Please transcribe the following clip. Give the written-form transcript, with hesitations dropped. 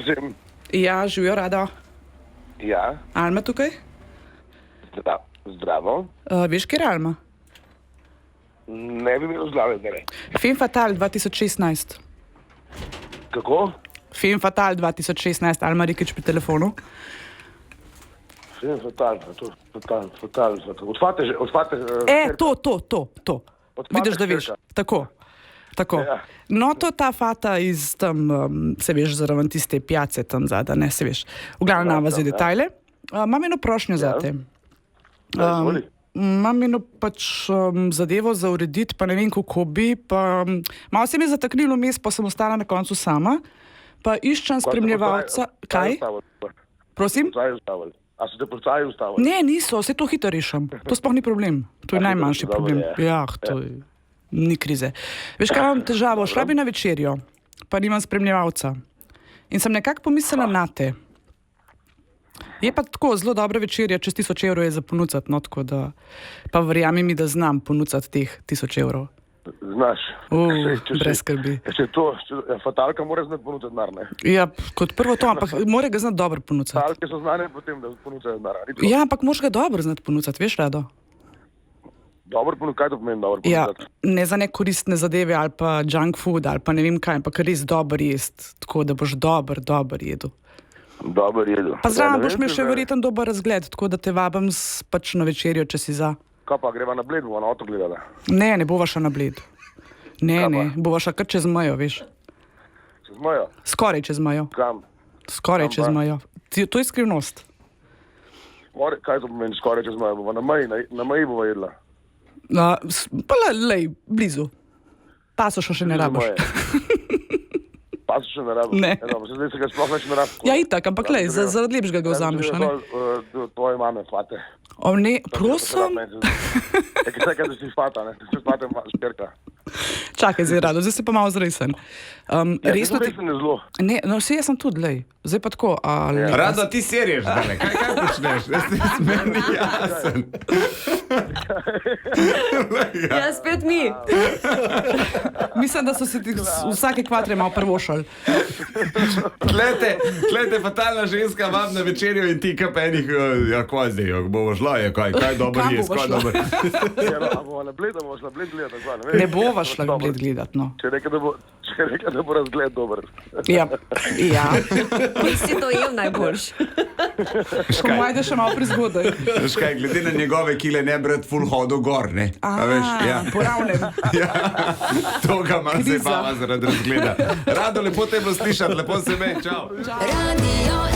Prosim. Ja, živijo rada. Ja, Alma tukaj? zdravo. Veš, kje je Alma? Ne bi imel zlave zdaj. Femme Fatale 2016. Kako? Femme Fatale 2016, Alma Rikić pri telefonu. Fatal. Odfate že, odfate. To. Vidiš, da veš. Tako. Ja. No, to je ta fata iz tam, se veš, zraven tiste pijace tam zadaj, ne se veš. V glavnem nam vazi detajle. Imam eno prošnjo za te. Imam eno pač zadevo za urediti, pa ne vem, kako bi, pa malo se mi je zataknilo vmes, pa sem ostala na koncu sama, pa iščem spremljevalca. Kaj? Prosim? A so te policaji ustavili? Ne, niso, vse to hitro rešim. To sploh ni problem. To je najmanjši problem. Ja, to je, ni krize. Veš, kaj imam težavo? Šla bi na večerjo, pa nimam spremljevalca. In sem nekako pomislila na te. Je pa tako zelo dobra večerja, čez 1000 evrov je za ponucati, no, tako da, pa verjami mi, da znam ponucati teh 1000 evrov. Znaš. Brez skrbi. Fatalka mora znati ponuditi denar, ne? Ja, kot prvo to, ampak mora ga znati dobro ponucati. Fatalke so znane potem, da ponucajo denar. Ja, ampak moraš ga dobro znati ponucati, veš, Rado? Dobro ponuditi, kaj to pomeni dobro Ja, ponuditi? ne za nekoristne zadeve ali pa junk food ali pa ne vem kaj, ampak res dober jest, tako da boš dober jedel. Dober jedu. Pa zraven boš imel še verjetno dober razgled, tako da te vabim pač na večerjo, če si za. Kaj pa, greva na Bled, bova na otok gledala? Ne bova šla na Bled. Ne, bova šla kar čez mejo, veš. Čez mojo? Skoraj čez mejo. Kam? Skoraj čez mejo. To je skrivnost. Kaj to pomeni skoraj čez mojo? Bova na meji bova jedla. Pa lej, blizu. Pasoša še ne rabiš. Pasoš še ne rabiš? Ne. Zdaj se ga sploh več ne rabiš. Ja, itak, ampak lej, zaradi lepšega ga vzameš, a ne? Tvoje mame, fate. O ne, prosim. Kaj da si fata, ne? Ti si fata šperka. Čakaj, zdaj Rado, zdaj se pa malo zresen. Resno ti... Resno zelo. Ne, no vse jaz sem tudi, lej. Zdaj pa tako, Rado, ti serješ zdaj, kaj počneš? Meni jasen. Ja, spet mi. Mislim, da so se ti vsake kvatre malo prvošali. Tlete fatalna ženska vam na večerjo in ti kap enih, ja, kaj zdaj, bomo šla, kaj dober je, kaj dober. A bova na Bled, bomo šla Bled gledati. Ne bova šla na Bled gledat, no. Če reka, da bo razgled dober. Ja. Si to jem najboljš. Po mojem, da še malo prezgodaj. Veš kaj, glede na njegove kile ne bi rad ful hodil gor, ne? Poravnem. To ga manj se bava zaradi razgleda. Rado, lepo te bilo slišati, lepo se me, čau. Radio